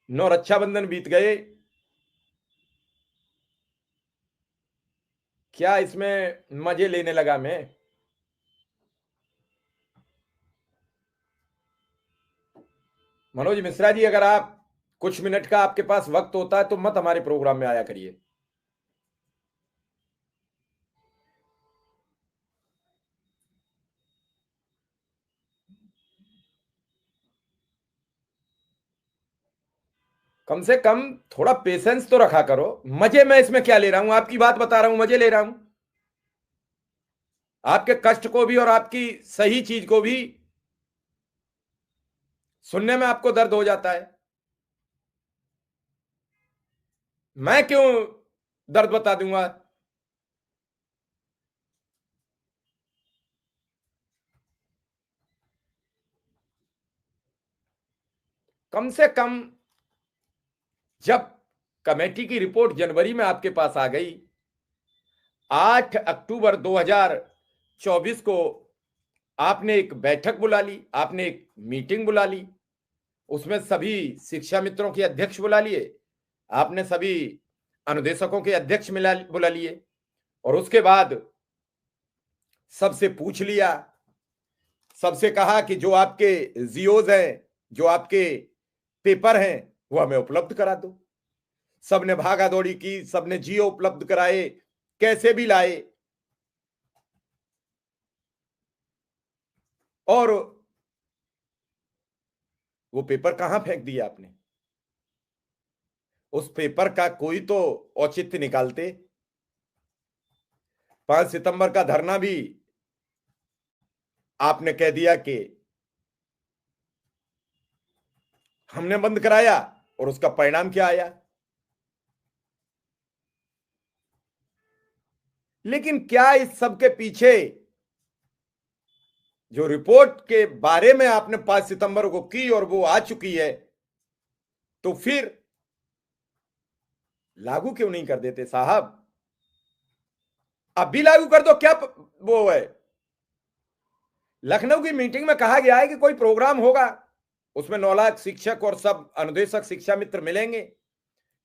नौ रक्षाबंधन बीत गए, क्या इसमें मजे लेने लगा मैं। मनोज मिश्रा जी, अगर आप कुछ मिनट का आपके पास वक्त होता है तो मत हमारे प्रोग्राम में आया करिए। कम से कम थोड़ा पेशेंस तो रखा करो। मजे मैं इसमें क्या ले रहा हूं, आपकी बात बता रहा हूं, मजे ले रहा हूं। आपके कष्ट को भी और आपकी सही चीज को भी सुनने में आपको दर्द हो जाता है। मैं क्यों दर्द बता दूंगा। कम से कम जब कमेटी की रिपोर्ट जनवरी में आपके पास आ गई, 8 अक्टूबर 2024 को आपने एक बैठक बुला ली, आपने एक मीटिंग बुला ली, उसमें सभी शिक्षा मित्रों के अध्यक्ष बुला लिए, आपने सभी अनुदेशकों के अध्यक्ष बुला लिए, और उसके बाद सबसे पूछ लिया, सबसे कहा कि जो आपके जियोज हैं, जो आपके पेपर हैं, वो हमें उपलब्ध करा दो। सबने भागा दौड़ी की, सबने जियो उपलब्ध कराए, कैसे भी लाए, और वो पेपर कहां फेंक दिया आपने। उस पेपर का कोई तो औचित्य निकालते। 5 सितंबर का धरना भी आपने कह दिया कि हमने बंद कराया, और उसका परिणाम क्या आया। लेकिन क्या इस सब के पीछे जो रिपोर्ट के बारे में आपने 5 सितंबर को की और वो आ चुकी है, तो फिर लागू क्यों नहीं कर देते साहब। अभी लागू कर दो, क्या वो है। लखनऊ की मीटिंग में कहा गया है कि कोई प्रोग्राम होगा, उसमें 9 लाख शिक्षक और सब अनुदेशक शिक्षा मित्र मिलेंगे।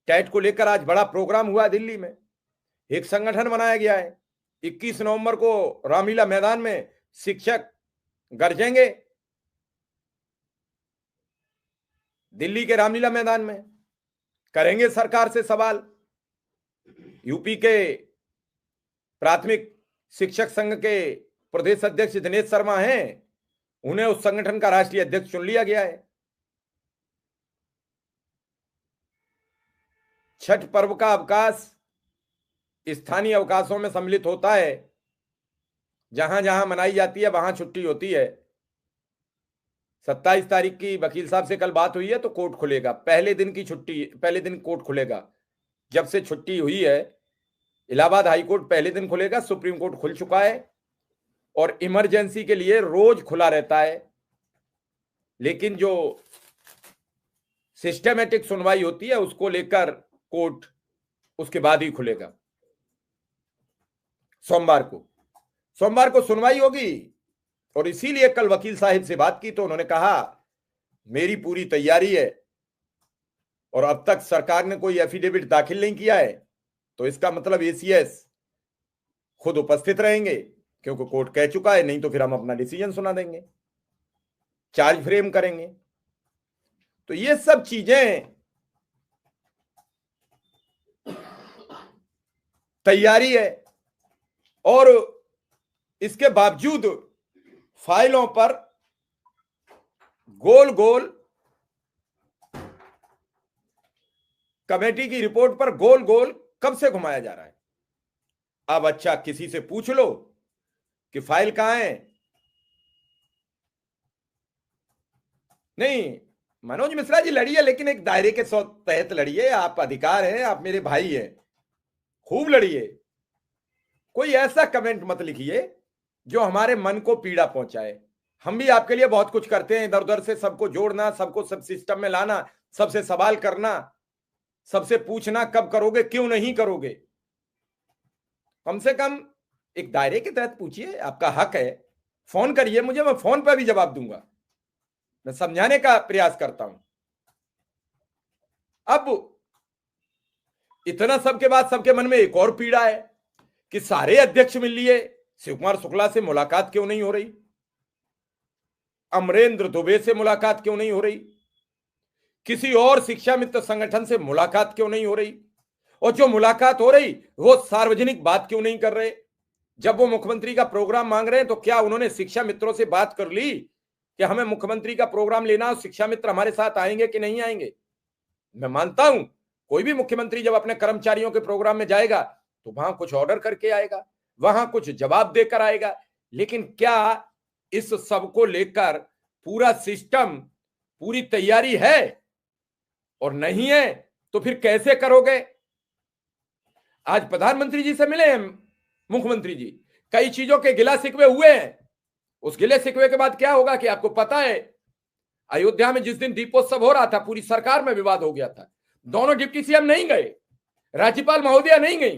टेट को लेकर आज बड़ा प्रोग्राम हुआ दिल्ली में, एक संगठन बनाया गया है। 21 नवंबर को रामलीला मैदान में शिक्षक गरजेंगे, दिल्ली के रामलीला मैदान में करेंगे सरकार से सवाल। यूपी के प्राथमिक शिक्षक संघ के प्रदेश अध्यक्ष दिनेश शर्मा हैं, उन्हें उस संगठन का राष्ट्रीय अध्यक्ष चुन लिया गया है। छठ पर्व का अवकाश स्थानीय अवकाशों में सम्मिलित होता है, जहां जहां मनाई जाती है वहां छुट्टी होती है। 27 तारीख की वकील साहब से कल बात हुई है, तो कोर्ट खुलेगा पहले दिन की छुट्टी, पहले दिन कोर्ट खुलेगा। जब से छुट्टी हुई है, इलाहाबाद हाई कोर्ट पहले दिन खुलेगा, सुप्रीम कोर्ट खुल चुका है, और इमरजेंसी के लिए रोज खुला रहता है। लेकिन जो सिस्टमेटिक सुनवाई होती है उसको लेकर कोर्ट उसके बाद ही खुलेगा। सोमवार को सुनवाई होगी, और इसीलिए कल वकील साहिब से बात की तो उन्होंने कहा मेरी पूरी तैयारी है, और अब तक सरकार ने कोई एफिडेविट दाखिल नहीं किया है, तो इसका मतलब एसीएस खुद उपस्थित रहेंगे, क्योंकि कोर्ट कह चुका है, नहीं तो फिर हम अपना डिसीजन सुना देंगे, चार्ज फ्रेम करेंगे। तो ये सब चीजें तैयारी है, और इसके बावजूद फाइलों पर गोल गोल, कमेटी की रिपोर्ट पर गोल गोल कब से घुमाया जा रहा है। अब अच्छा किसी से पूछ लो कि फाइल कहां है। नहीं, मनोज मिश्रा जी लड़िए, लेकिन एक दायरे के तहत लड़िए, आप अधिकार हैं, आप मेरे भाई हैं, खूब लड़िए। कोई ऐसा कमेंट मत लिखिए जो हमारे मन को पीड़ा पहुंचाए। हम भी आपके लिए बहुत कुछ करते हैं, इधर उधर से सबको जोड़ना, सबको सब सिस्टम में लाना, सबसे सवाल करना, सबसे पूछना कब करोगे, क्यों नहीं करोगे। कम से कम एक दायरे के तहत पूछिए, आपका हक है। फोन करिए मुझे, मैं फोन पर भी जवाब दूंगा, मैं समझाने का प्रयास करता हूं। अब इतना सबके बाद सबके मन में एक और पीड़ा है कि सारे अध्यक्ष मिल लिए, शिव कुमार शुक्ला से मुलाकात क्यों नहीं हो रही, अमरेंद्र दुबे से मुलाकात क्यों नहीं हो रही, किसी और शिक्षा मित्र संगठन से मुलाकात क्यों नहीं हो रही, और जो मुलाकात हो रही वो सार्वजनिक बात क्यों नहीं कर रहे। जब वो मुख्यमंत्री का प्रोग्राम मांग रहे हैं तो क्या उन्होंने शिक्षा मित्रों से बात कर ली कि हमें मुख्यमंत्री का प्रोग्राम लेना, शिक्षा मित्र हमारे साथ आएंगे कि नहीं आएंगे। मैं मानता हूं कोई भी मुख्यमंत्री जब अपने कर्मचारियों के प्रोग्राम में जाएगा तो वहां कुछ ऑर्डर करके आएगा, वहां कुछ जवाब देकर आएगा, लेकिन क्या इस सब को लेकर पूरा सिस्टम, पूरी तैयारी है? और नहीं है तो फिर कैसे करोगे। आज प्रधानमंत्री जी से मिले हैं मुख्यमंत्री जी, कई चीजों के गिला शिकवे हुए हैं। उस गिले शिकवे के बाद क्या होगा कि आपको पता है अयोध्या में जिस दिन दीपोत्सव हो रहा था पूरी सरकार में विवाद हो गया था। दोनों डिप्टी सीएम नहीं गए, राज्यपाल महोदया नहीं गई,